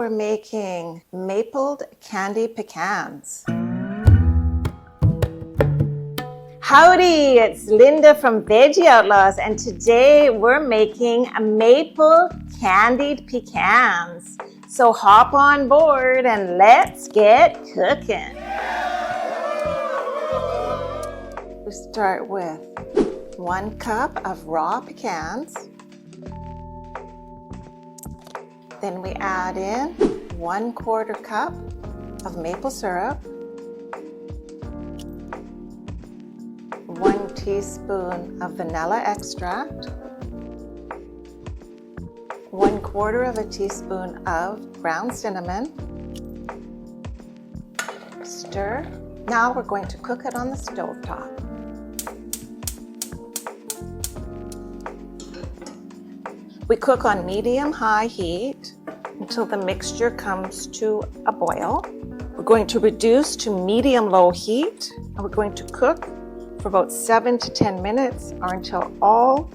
We're making maple candied pecans. Howdy, it's Linda from Veggie Outlaws, and today we're making maple candied pecans. So hop on board and let's get cooking. We start with 1 cup of raw pecans. Then we add in 1/4 cup of maple syrup, 1 teaspoon of vanilla extract, 1/4 teaspoon of ground cinnamon. Stir. Now we're going to cook it on the stove top. We cook on medium-high heat until the mixture comes to a boil. We're going to reduce to medium-low heat, and we're going to cook for about 7 to 10 minutes or until all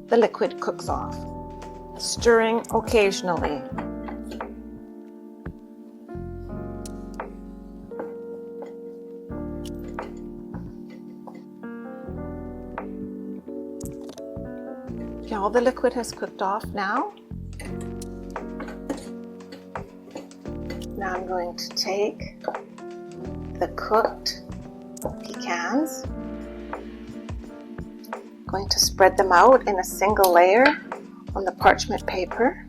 the liquid cooks off, stirring occasionally. All the liquid has cooked off now. Now I'm going to take the cooked pecans. I'm going to spread them out in a single layer on the parchment paper.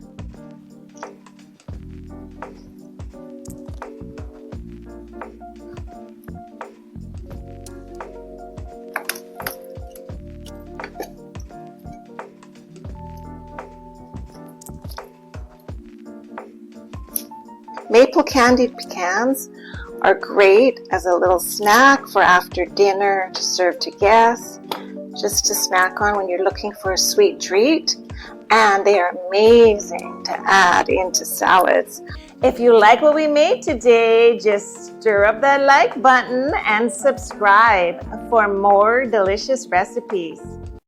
Maple candied pecans are great as a little snack for after dinner, to serve to guests, just to snack on when you're looking for a sweet treat. And they are amazing to add into salads. If you like what we made today, just stir up that like button and subscribe for more delicious recipes.